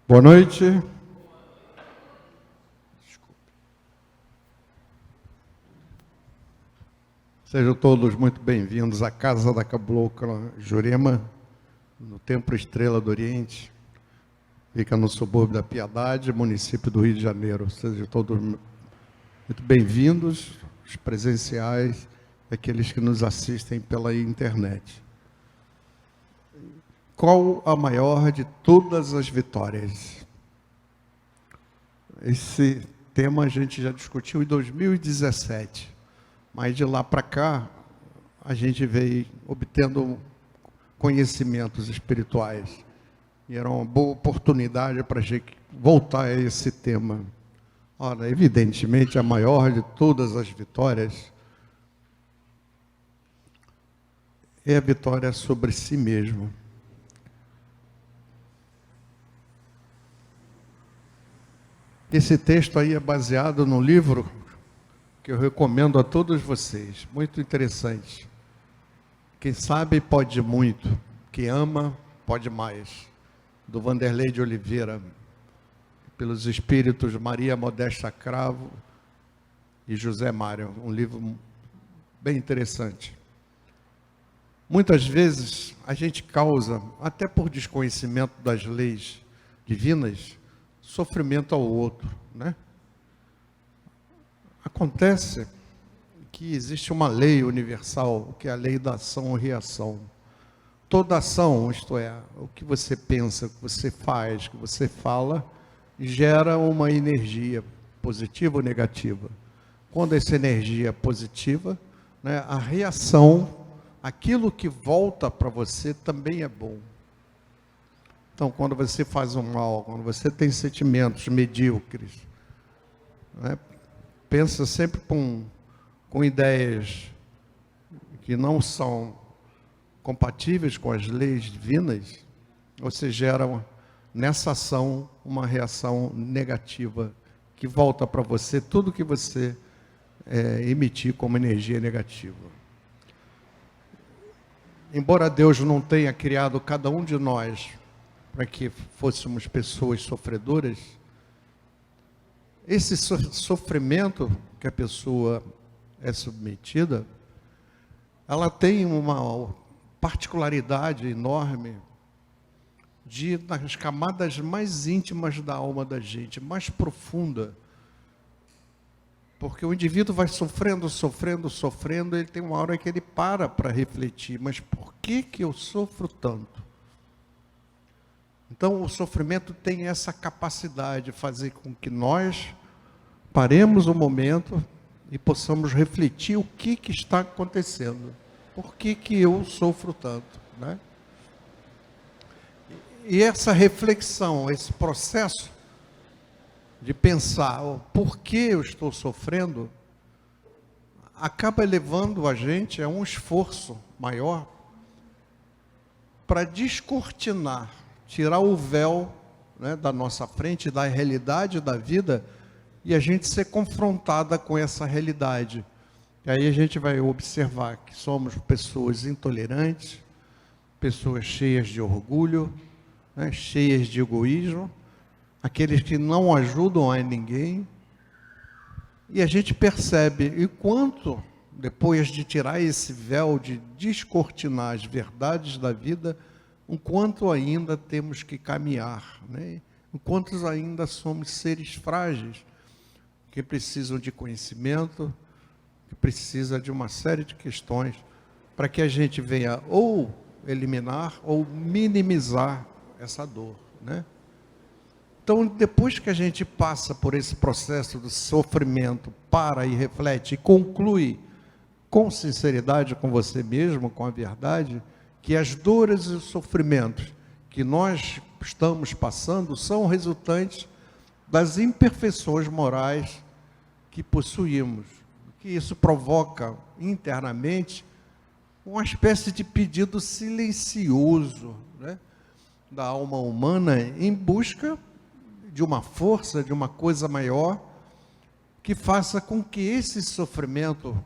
Boa noite. Sejam todos muito bem-vindos à Casa da Cabocla Jurema, no Templo Estrela do Oriente. Fica no subúrbio da Piedade, município do Rio de Janeiro. Sejam todos muito bem-vindos, os presenciais, aqueles que nos assistem pela internet. Qual a maior de todas as vitórias? Esse tema a gente já discutiu em 2017, mas de lá para cá a gente veio obtendo conhecimentos espirituais e era uma boa oportunidade para a gente voltar a esse tema. Ora, evidentemente a maior de todas as vitórias é a vitória sobre si mesmo. Esse texto aí é baseado no livro que eu recomendo a todos vocês, muito interessante. Quem sabe pode muito, quem ama pode mais, do Vanderlei de Oliveira, pelos espíritos Maria Modesta Cravo e José Mário, um livro bem interessante. Muitas vezes a gente causa, até por desconhecimento das leis divinas, sofrimento ao outro, né? Acontece que existe uma lei universal, que é a lei da ação e reação. Toda ação, isto é, o que você pensa, o que você faz, o que você fala, gera uma energia positiva ou negativa. Quando essa energia é positiva, né, a reação, aquilo que volta para você também é bom. Então, quando você faz um mal, quando você tem sentimentos medíocres, né, pensa sempre com ideias que não são compatíveis com as leis divinas, você gera nessa ação uma reação negativa, que volta para você tudo que você emitir como energia negativa. Embora Deus não tenha criado cada um de nós para que fôssemos pessoas sofredoras, esse sofrimento que a pessoa é submetida, ela tem uma particularidade enorme de, nas camadas mais íntimas da alma da gente, mais profunda, porque o indivíduo vai sofrendo, ele tem uma hora que ele para refletir, mas por que eu sofro tanto? Então, o sofrimento tem essa capacidade de fazer com que nós paremos um momento e possamos refletir o que está acontecendo. Por que eu sofro tanto, né? E essa reflexão, esse processo de pensar por que eu estou sofrendo, acaba levando a gente a um esforço maior para descortinar, tirar o véu, né, da nossa frente, da realidade da vida, e a gente ser confrontada com essa realidade. E aí a gente vai observar que somos pessoas intolerantes, pessoas cheias de orgulho, né, cheias de egoísmo, aqueles que não ajudam a ninguém. E a gente percebe, e quanto, depois de tirar esse véu, de descortinar as verdades da vida, o quanto ainda temos que caminhar, né? O quanto ainda somos seres frágeis, que precisam de conhecimento, que precisam de uma série de questões, para que a gente venha ou eliminar ou minimizar essa dor, né? Então, depois que a gente passa por esse processo do sofrimento, para e reflete e conclui com sinceridade com você mesmo, com a verdade, que as dores e os sofrimentos que nós estamos passando são resultantes das imperfeições morais que possuímos, que isso provoca internamente uma espécie de pedido silencioso, né, da alma humana em busca de uma força, de uma coisa maior, que faça com que esse sofrimento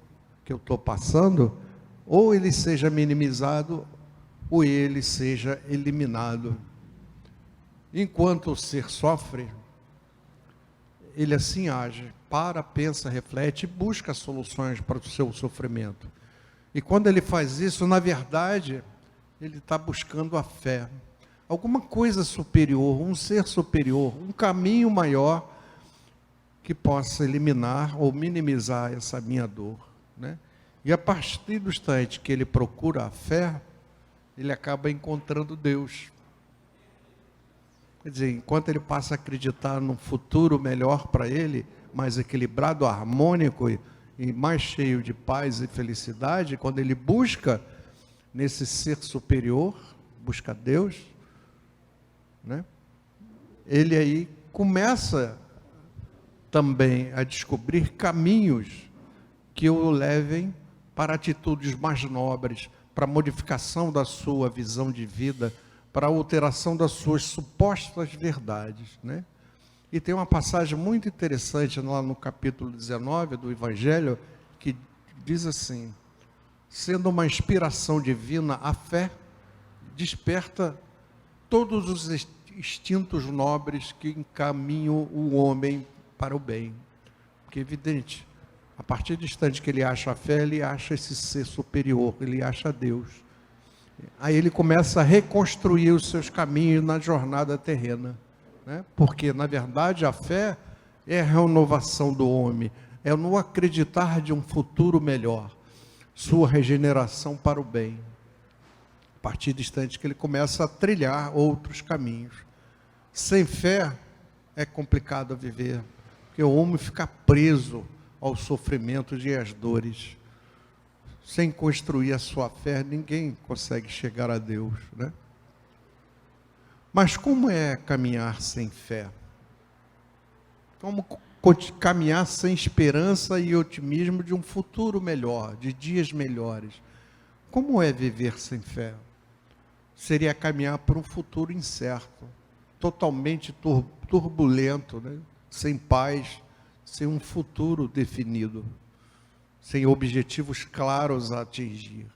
que eu estou passando, ou ele seja minimizado, ou ele seja eliminado. Enquanto o ser sofre, ele assim age, para, pensa, reflete e busca soluções para o seu sofrimento. E quando ele faz isso, na verdade, ele está buscando a fé. Alguma coisa superior, um ser superior, um caminho maior que possa eliminar ou minimizar essa minha dor, né? E a partir do instante que ele procura a fé, ele acaba encontrando Deus. Quer dizer, enquanto ele passa a acreditar num futuro melhor para ele, mais equilibrado, harmônico e mais cheio de paz e felicidade, quando ele busca nesse ser superior, busca Deus, né? Ele aí começa também a descobrir caminhos que o levem para atitudes mais nobres, para a modificação da sua visão de vida, para a alteração das suas supostas verdades, né? E tem uma passagem muito interessante lá no capítulo 19 do Evangelho, que diz assim: sendo uma inspiração divina, a fé desperta todos os instintos nobres que encaminham o homem para o bem. Porque é evidente, a partir do instante que ele acha a fé, ele acha esse ser superior, ele acha Deus. Aí ele começa a reconstruir os seus caminhos na jornada terrena, né? Porque, na verdade, a fé é a renovação do homem, é no acreditar de um futuro melhor, sua regeneração para o bem. A partir do instante que ele começa a trilhar outros caminhos. Sem fé é complicado viver, porque o homem fica preso aos sofrimentos e às dores. Sem construir a sua fé, ninguém consegue chegar a Deus, né? Mas como é caminhar sem fé? Como caminhar sem esperança e otimismo de um futuro melhor, de dias melhores? Como é viver sem fé? Seria caminhar por um futuro incerto, totalmente turbulento, né? Sem paz, sem um futuro definido, sem objetivos claros a atingir.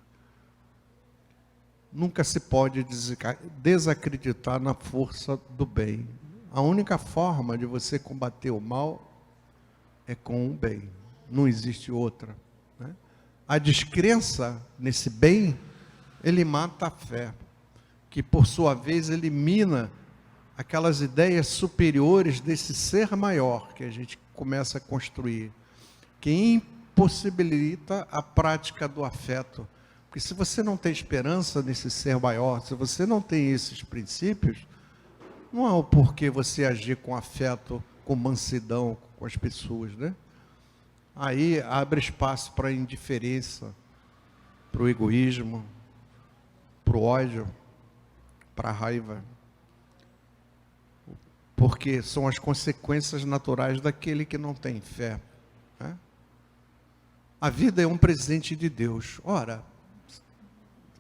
Nunca se pode desacreditar na força do bem. A única forma de você combater o mal é com o bem. Não existe outra, né? A descrença nesse bem, ele mata a fé, que por sua vez elimina aquelas ideias superiores desse ser maior que a gente começa a construir, que impossibilita a prática do afeto. Porque se você não tem esperança nesse ser maior, se você não tem esses princípios, não há o porquê você agir com afeto, com mansidão com as pessoas, né? Aí abre espaço para a indiferença, para o egoísmo, para o ódio, para a raiva. Porque são as consequências naturais daquele que não tem fé, né? A vida é um presente de Deus. Ora,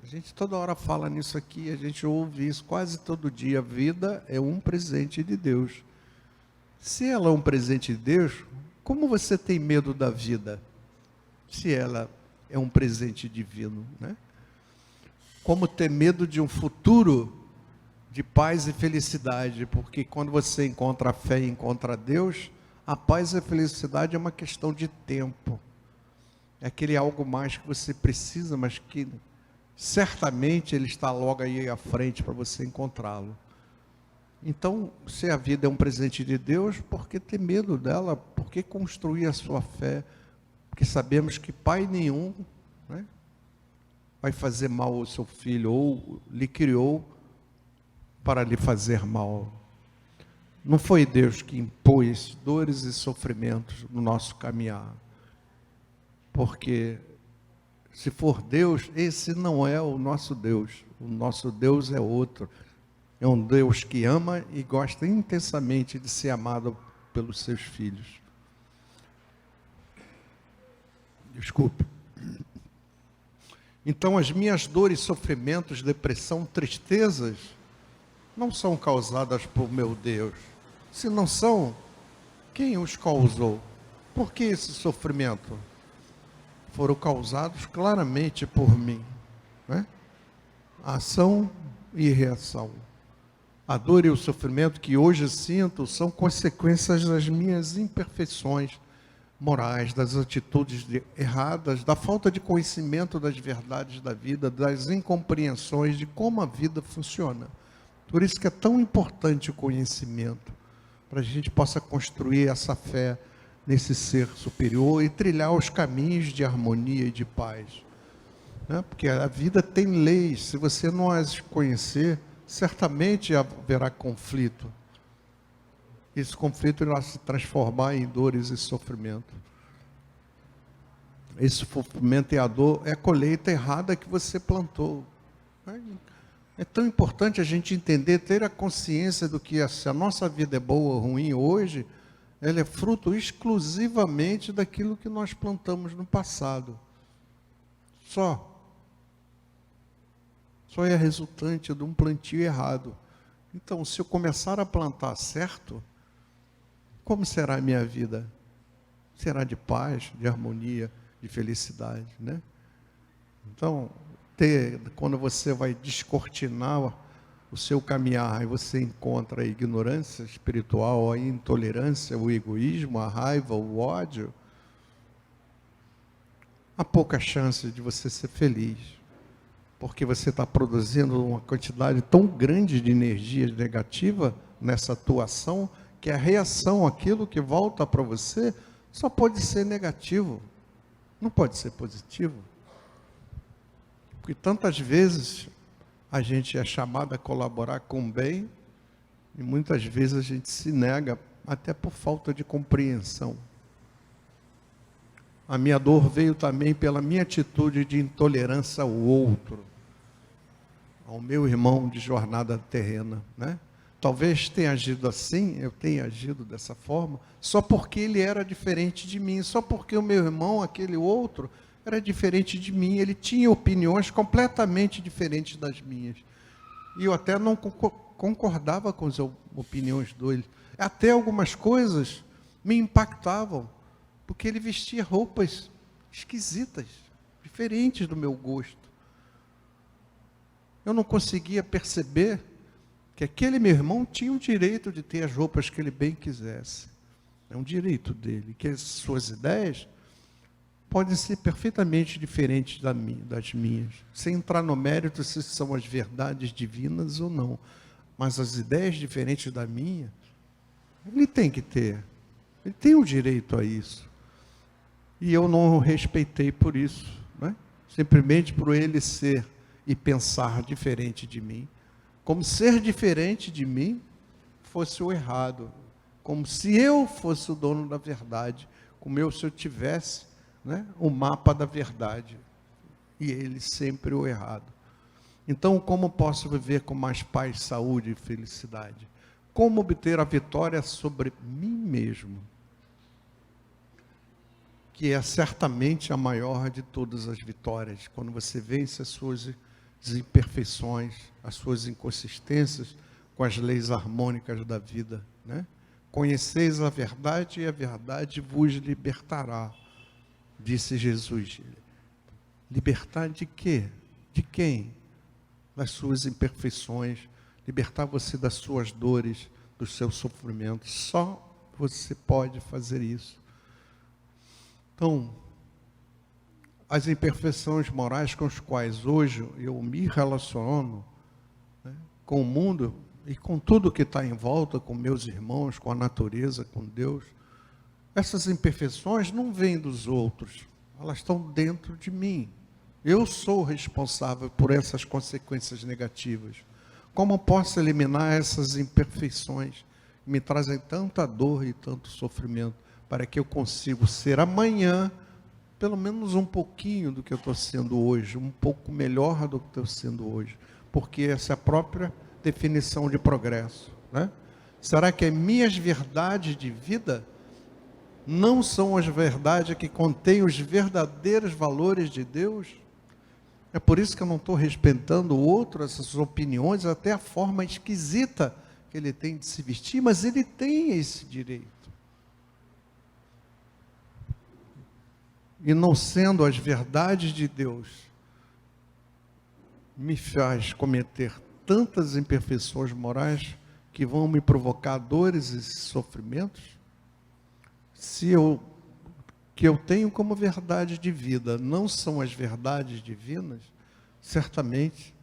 a gente toda hora fala nisso aqui, a gente ouve isso quase todo dia. A vida é um presente de Deus. Se ela é um presente de Deus, como você tem medo da vida? Se ela é um presente divino, né? Como ter medo de um futuro de paz e felicidade? Porque quando você encontra a fé e encontra Deus, a paz e a felicidade é uma questão de tempo. É aquele algo mais que você precisa, mas que certamente ele está logo aí à frente para você encontrá-lo. Então, se a vida é um presente de Deus, por que ter medo dela? Por que construir a sua fé? Porque sabemos que pai nenhum, né, vai fazer mal ao seu filho, ou lhe criou para lhe fazer mal. Não foi Deus que impôs dores e sofrimentos no nosso caminhar. Porque se for Deus, esse não é o nosso Deus. O nosso Deus é outro. É um Deus que ama e gosta intensamente de ser amado pelos seus filhos. Desculpe. Então, as minhas dores, sofrimentos, depressão, tristezas, não são causadas por meu Deus. Se não são, quem os causou? Por que esse sofrimento? Foram causados claramente por mim, né? Ação e reação. A dor e o sofrimento que hoje sinto são consequências das minhas imperfeições morais, das atitudes erradas, da falta de conhecimento das verdades da vida, das incompreensões de como a vida funciona. Por isso que é tão importante o conhecimento, para a gente possa construir essa fé nesse ser superior e trilhar os caminhos de harmonia e de paz. Né? Porque a vida tem leis, se você não as conhecer, certamente haverá conflito. Esse conflito irá se transformar em dores e sofrimento. Esse sofrimento e a dor é a colheita errada que você plantou. É tão importante a gente entender, ter a consciência do que se a nossa vida é boa ou ruim hoje, ela é fruto exclusivamente daquilo que nós plantamos no passado. Só é resultante de um plantio errado. Então, se eu começar a plantar certo, como será a minha vida? Será de paz, de harmonia, de felicidade, né? Então, quando você vai descortinar o seu caminhar e você encontra a ignorância espiritual, a intolerância, o egoísmo, a raiva, o ódio, há pouca chance de você ser feliz, porque você está produzindo uma quantidade tão grande de energia negativa nessa atuação, que a reação àquilo que volta para você só pode ser negativo, não pode ser positivo. Porque tantas vezes a gente é chamado a colaborar com o bem e muitas vezes a gente se nega até por falta de compreensão. A minha dor veio também pela minha atitude de intolerância ao outro, ao meu irmão de jornada terrena, né? Talvez tenha agido assim, eu tenha agido dessa forma, só porque ele era diferente de mim, só porque o meu irmão, aquele outro, era diferente de mim, ele tinha opiniões completamente diferentes das minhas. E eu até não concordava com as opiniões dele. Até algumas coisas me impactavam, porque ele vestia roupas esquisitas, diferentes do meu gosto. Eu não conseguia perceber que aquele meu irmão tinha o direito de ter as roupas que ele bem quisesse. É um direito dele, que as suas ideias podem ser perfeitamente diferentes das minhas, sem entrar no mérito se são as verdades divinas ou não. Mas as ideias diferentes da minha, ele tem que ter. Ele tem o direito a isso. E eu não o respeitei por isso, né? Simplesmente por ele ser e pensar diferente de mim. Como ser diferente de mim fosse o errado. Como se eu fosse o dono da verdade. Como se eu tivesse, né, o mapa da verdade, e ele sempre o errado. Então, como posso viver com mais paz, saúde e felicidade? Como obter a vitória sobre mim mesmo? Que é certamente a maior de todas as vitórias, quando você vence as suas imperfeições, as suas inconsistências com as leis harmônicas da vida, né? Conheceis a verdade e a verdade vos libertará. Disse Jesus. Libertar de quê? De quem? Das suas imperfeições. Libertar você das suas dores, dos seus sofrimentos. Só você pode fazer isso. Então, as imperfeições morais com as quais hoje eu me relaciono, né, com o mundo e com tudo que está em volta, com meus irmãos, com a natureza, com Deus, essas imperfeições não vêm dos outros, elas estão dentro de mim. Eu sou responsável por essas consequências negativas. Como posso eliminar essas imperfeições que me trazem tanta dor e tanto sofrimento, para que eu consiga ser amanhã, pelo menos um pouquinho do que eu estou sendo hoje, um pouco melhor do que estou sendo hoje, porque essa é a própria definição de progresso, né? Será que as minhas verdades de vida não são as verdades que contêm os verdadeiros valores de Deus? É por isso que eu não estou respeitando o outro, essas opiniões, até a forma esquisita que ele tem de se vestir, mas ele tem esse direito. E não sendo as verdades de Deus, me faz cometer tantas imperfeições morais que vão me provocar dores e sofrimentos? Se que eu tenho como verdade de vida não são as verdades divinas, certamente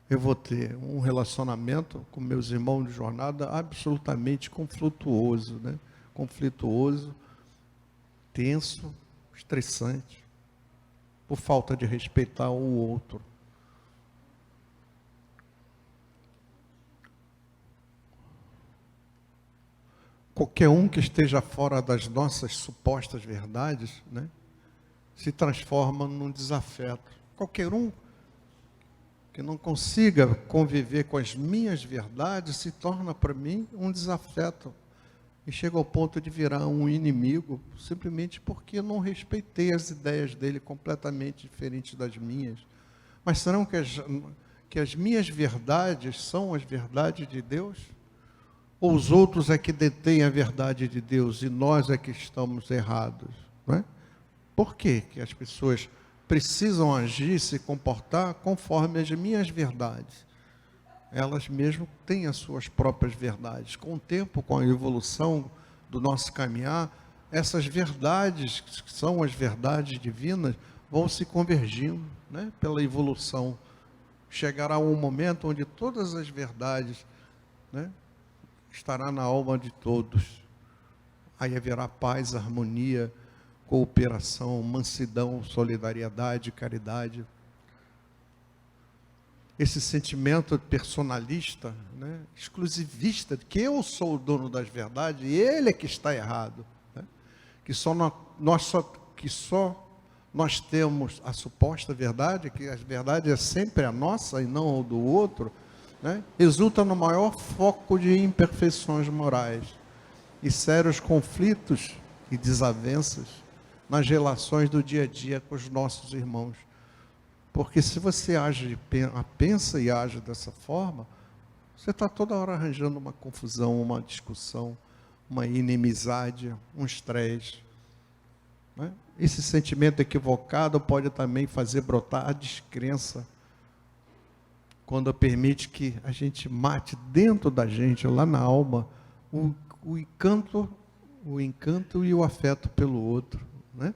eu vou ter um relacionamento com meus irmãos de jornada absolutamente conflituoso, né? Conflituoso, tenso, estressante, por falta de respeitar o outro. Qualquer um que esteja fora das nossas supostas verdades, né, se transforma num desafeto. Qualquer um que não consiga conviver com as minhas verdades se torna para mim um desafeto. E chega ao ponto de virar um inimigo, simplesmente porque eu não respeitei as ideias dele completamente diferentes das minhas. Mas serão que as minhas verdades são as verdades de Deus? Ou os outros é que detêm a verdade de Deus e nós é que estamos errados? Não é? Por que as pessoas precisam agir, se comportar conforme as minhas verdades? Elas mesmo têm as suas próprias verdades. Com o tempo, com a evolução do nosso caminhar, essas verdades, que são as verdades divinas, vão se convergindo, né, pela evolução. Chegará um momento onde todas as verdades, né, estará na alma de todos. Aí haverá paz, harmonia, cooperação, mansidão, solidariedade, caridade. Esse sentimento personalista, né, exclusivista, de que eu sou o dono das verdades e ele é que está errado, né? Que só nós temos a suposta verdade, que a verdade é sempre a nossa e não a do outro, né? Resulta no maior foco de imperfeições morais e sérios conflitos e desavenças nas relações do dia a dia com os nossos irmãos. Porque se você pensa e age dessa forma, você está toda hora arranjando uma confusão, uma discussão, uma inimizade, um estresse, né? Esse sentimento equivocado pode também fazer brotar a descrença, quando permite que a gente mate dentro da gente, lá na alma, o encanto e o afeto pelo outro, né?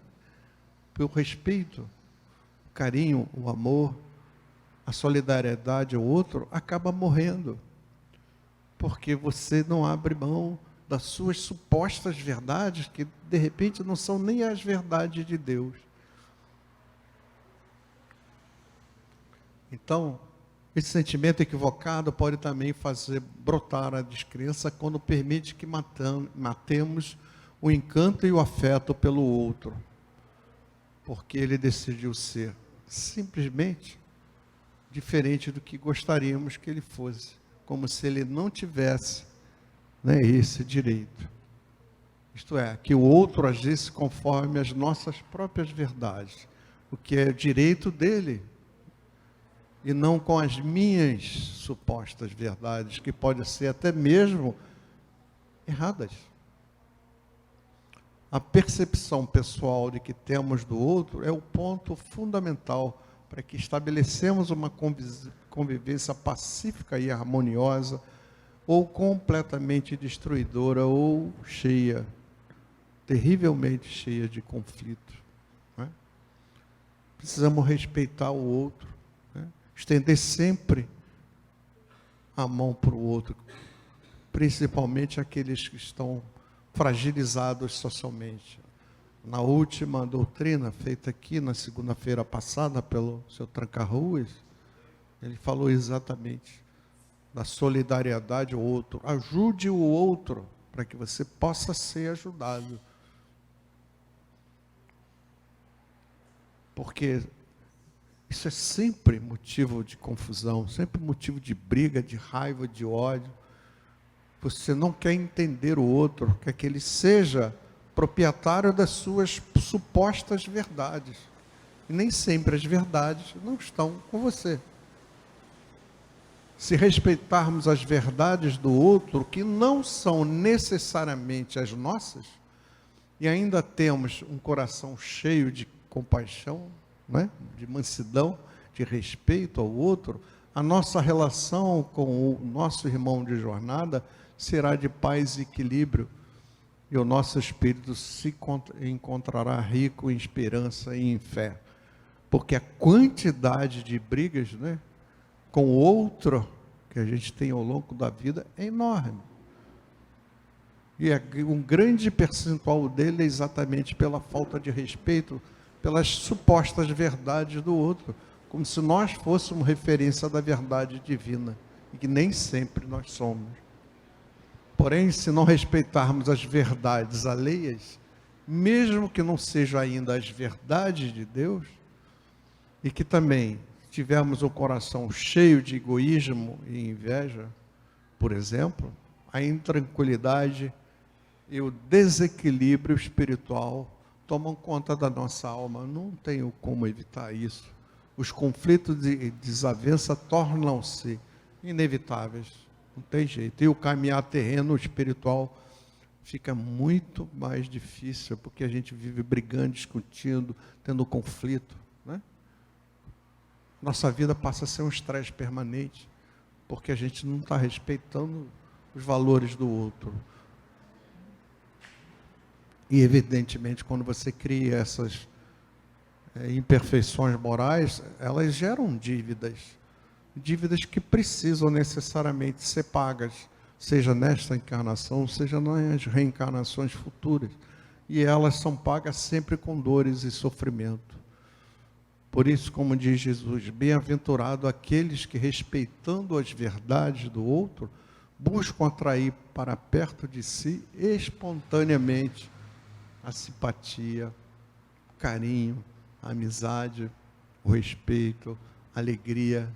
Pelo respeito, o carinho, o amor, a solidariedade ao outro, acaba morrendo, porque você não abre mão das suas supostas verdades, que de repente não são nem as verdades de Deus. Então, esse sentimento equivocado pode também fazer brotar a descrença quando permite que matemos o encanto e o afeto pelo outro, porque ele decidiu ser simplesmente diferente do que gostaríamos que ele fosse, como se ele não tivesse, né, esse direito. Isto é, que o outro agisse conforme as nossas próprias verdades, o que é direito dele, e não com as minhas supostas verdades, que podem ser até mesmo erradas. A percepção pessoal de que temos do outro é o ponto fundamental para que estabelecemos uma convivência pacífica e harmoniosa, ou completamente destruidora, ou cheia, terrivelmente cheia de conflito, né? Precisamos respeitar o outro, né? Estender sempre a mão para o outro, principalmente aqueles que estão fragilizados socialmente. Na última doutrina feita aqui na segunda-feira passada pelo seu Tranca-Ruas, ele falou exatamente da solidariedade ao outro. Ajude o outro para que você possa ser ajudado. Porque isso é sempre motivo de confusão, sempre motivo de briga, de raiva, de ódio. Você não quer entender o outro, quer que ele seja proprietário das suas supostas verdades. E nem sempre as verdades não estão com você. Se respeitarmos as verdades do outro, que não são necessariamente as nossas, e ainda temos um coração cheio de compaixão, né, de mansidão, de respeito ao outro, a nossa relação com o nosso irmão de jornada será de paz e equilíbrio, e o nosso espírito se encontrará rico em esperança e em fé. Porque a quantidade de brigas, né, com o outro que a gente tem ao longo da vida é enorme. E um grande percentual dele é exatamente pela falta de respeito, pelas supostas verdades do outro, como se nós fôssemos referência da verdade divina, e que nem sempre nós somos. Porém, se não respeitarmos as verdades alheias, mesmo que não sejam ainda as verdades de Deus, e que também tivermos o coração cheio de egoísmo e inveja, por exemplo, a intranquilidade e o desequilíbrio espiritual tomam conta da nossa alma. Não tenho como evitar isso. Os conflitos e desavença tornam-se inevitáveis. Não tem jeito. E o caminhar terreno espiritual fica muito mais difícil, porque a gente vive brigando, discutindo, tendo conflito, né? Nossa vida passa a ser um estresse permanente, porque a gente não está respeitando os valores do outro. E, evidentemente, quando você cria essas imperfeições morais, elas geram dívidas que precisam necessariamente ser pagas, seja nesta encarnação, seja nas reencarnações futuras. E elas são pagas sempre com dores e sofrimento. Por isso, como diz Jesus, bem-aventurado aqueles que, respeitando as verdades do outro, buscam atrair para perto de si espontaneamente a simpatia, o carinho, a amizade, o respeito, a alegria.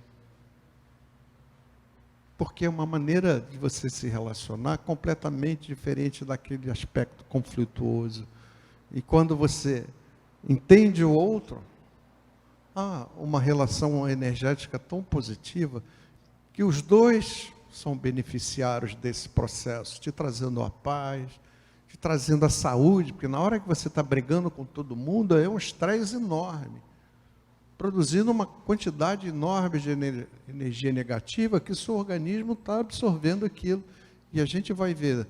Porque é uma maneira de você se relacionar completamente diferente daquele aspecto conflituoso. E quando você entende o outro, há uma relação energética tão positiva que os dois são beneficiários desse processo, te trazendo a paz, te trazendo a saúde, porque na hora que você está brigando com todo mundo, é um estresse enorme, produzindo uma quantidade enorme de energia negativa que o seu organismo está absorvendo aquilo. E a gente vai ver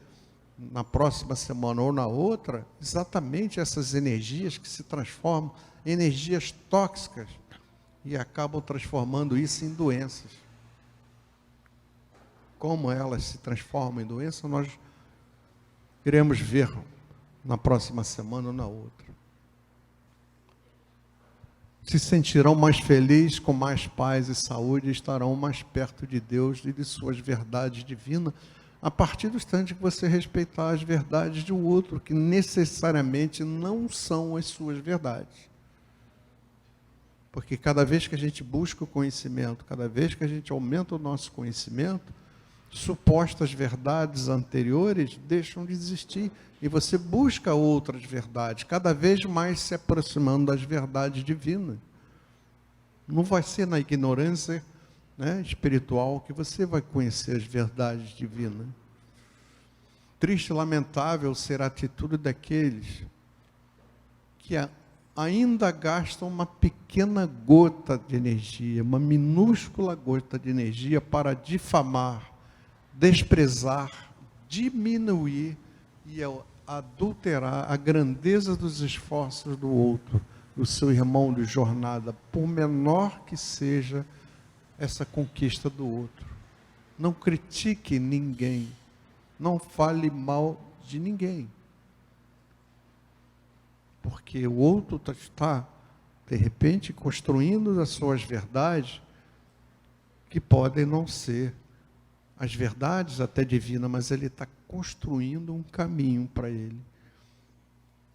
na próxima semana ou na outra, exatamente essas energias que se transformam em energias tóxicas e acabam transformando isso em doenças. Como elas se transformam em doença, nós iremos ver na próxima semana ou na outra. Se sentirão mais felizes, com mais paz e saúde, e estarão mais perto de Deus e de suas verdades divinas, a partir do instante que você respeitar as verdades do outro, que necessariamente não são as suas verdades. Porque cada vez que a gente busca o conhecimento, cada vez que a gente aumenta o nosso conhecimento, supostas verdades anteriores deixam de existir e você busca outras verdades, cada vez mais se aproximando das verdades divinas. Não vai ser na ignorância, né, espiritual que você vai conhecer as verdades divinas. Triste e lamentável será a atitude daqueles que ainda gastam uma pequena gota de energia, uma minúscula gota de energia para difamar, desprezar, diminuir e adulterar a grandeza dos esforços do outro, do seu irmão de jornada, por menor que seja essa conquista do outro. Não critique ninguém, não fale mal de ninguém, porque o outro está, de repente, construindo as suas verdades, que podem não ser as verdades até divinas, mas ele está construindo um caminho para ele,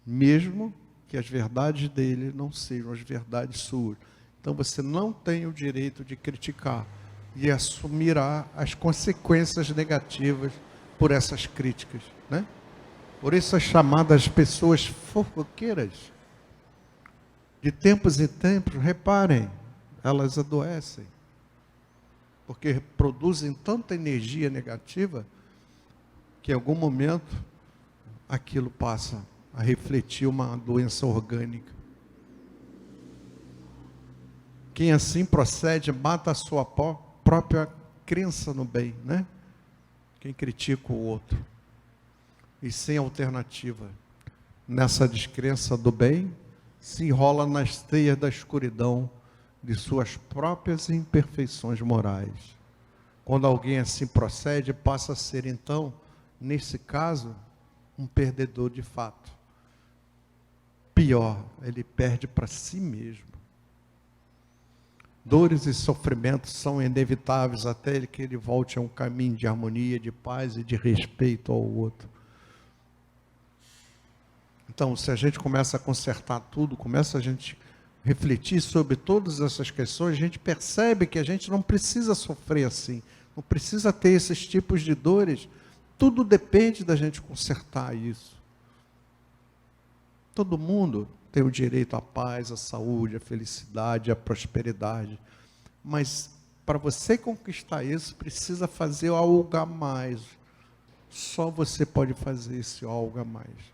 mesmo que as verdades dele não sejam as verdades suas. Então você não tem o direito de criticar e assumirá as consequências negativas por essas críticas, né? Por essas chamadas pessoas fofoqueiras. De tempos em tempos, reparem, elas adoecem, porque produzem tanta energia negativa que em algum momento aquilo passa a refletir uma doença orgânica. Quem assim procede mata a sua própria crença no bem, né? Quem critica o outro. E sem alternativa, nessa descrença do bem, se enrola nas teias da escuridão de suas próprias imperfeições morais. Quando alguém assim procede, passa a ser, então, nesse caso, um perdedor de fato. Pior, ele perde para si mesmo. Dores e sofrimentos são inevitáveis até que ele volte a um caminho de harmonia, de paz e de respeito ao outro. Então, se a gente começa a consertar tudo, começa a gente refletir sobre todas essas questões, a gente percebe que a gente não precisa sofrer assim, não precisa ter esses tipos de dores. Tudo depende da gente consertar isso. Todo mundo tem o direito à paz, à saúde, à felicidade, à prosperidade. Mas para você conquistar isso, precisa fazer algo a mais. Só você pode fazer esse algo a mais.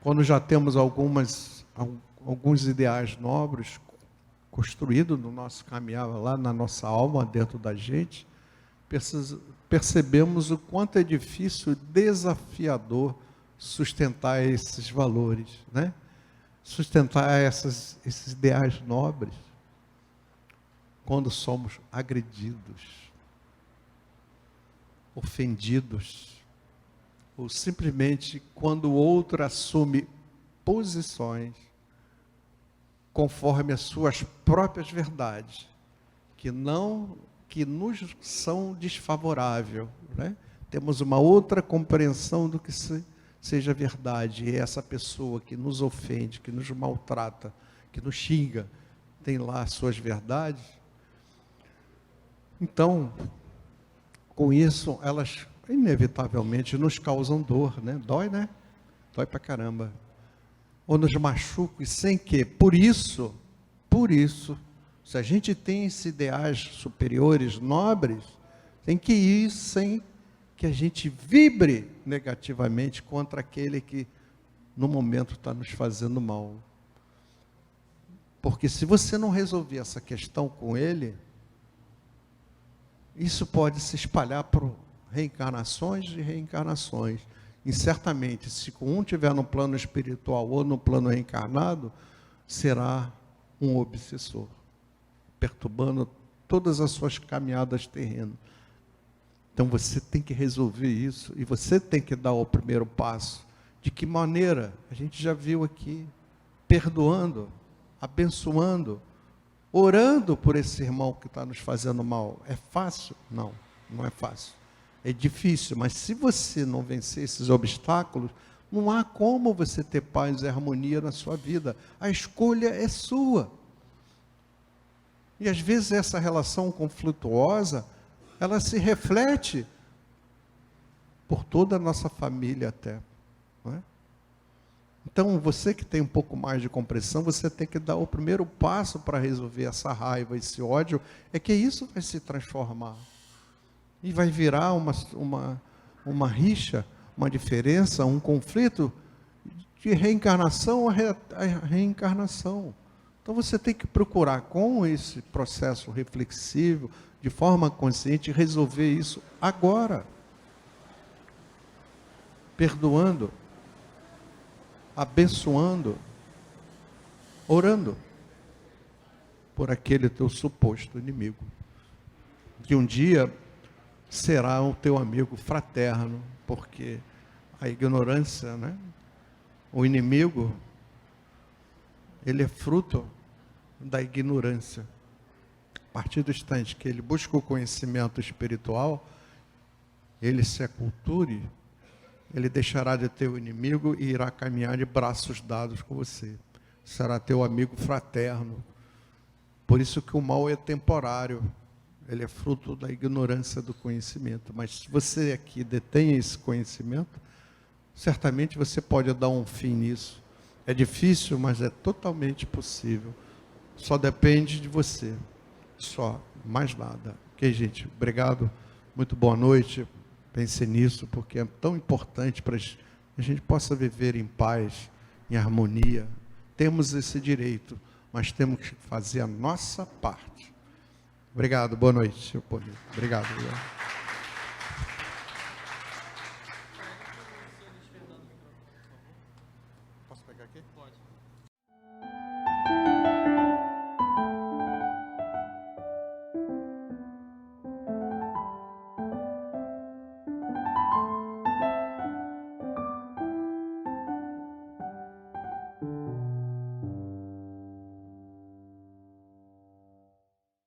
Quando já temos alguns ideais nobres construídos no nosso caminhar lá na nossa alma, dentro da gente, percebemos o quanto é difícil, desafiador sustentar esses valores, né? Sustentar esses ideais nobres quando somos agredidos, ofendidos, ou simplesmente quando o outro assume posições conforme as suas próprias verdades, que nos são desfavoráveis, né? Temos uma outra compreensão do que seja verdade, e essa pessoa que nos ofende, que nos maltrata, que nos xinga, tem lá as suas verdades. Então, com isso, elas inevitavelmente nos causam dor, né? Dói, né? Dói pra caramba. Ou nos machucam, e sem que, por isso, se a gente tem esses ideais superiores, nobres, tem que ir sem que a gente vibre negativamente contra aquele que no momento está nos fazendo mal. Porque se você não resolver essa questão com ele, isso pode se espalhar por reencarnações e reencarnações. E certamente, se um estiver no plano espiritual ou no plano reencarnado, será um obsessor, perturbando todas as suas caminhadas terrenas. Então você tem que resolver isso, e você tem que dar o primeiro passo. De que maneira? A gente já viu aqui, perdoando, abençoando, orando por esse irmão que está nos fazendo mal. É fácil? Não, não é fácil. É difícil, mas se você não vencer esses obstáculos, não há como você ter paz e harmonia na sua vida. A escolha é sua. E às vezes essa relação conflituosa, ela se reflete por toda a nossa família até. Não é? Então, você que tem um pouco mais de compreensão, você tem que dar o primeiro passo para resolver essa raiva, esse ódio, é que isso vai se transformar. E vai virar uma rixa, uma diferença, um conflito de reencarnação a reencarnação. Então você tem que procurar, com esse processo reflexivo, de forma consciente, resolver isso agora. Perdoando, abençoando, orando por aquele teu suposto inimigo, que um dia será o teu amigo fraterno, porque a ignorância, né? O inimigo, ele é fruto da ignorância. A partir do instante que ele busca o conhecimento espiritual, ele se aculture, ele deixará de ter o inimigo e irá caminhar de braços dados com você. Será teu amigo fraterno. Por isso que o mal é temporário. Ele é fruto da ignorância do conhecimento. Mas se você aqui detém esse conhecimento, certamente você pode dar um fim nisso. É difícil, mas é totalmente possível. Só depende de você. Só, mais nada. Ok, gente? Obrigado. Muito boa noite. Pense nisso, porque é tão importante para que a gente possa viver em paz, em harmonia. Temos esse direito, mas temos que fazer a nossa parte. Obrigado, boa noite. Obrigado. Posso pegar aqui? Pode.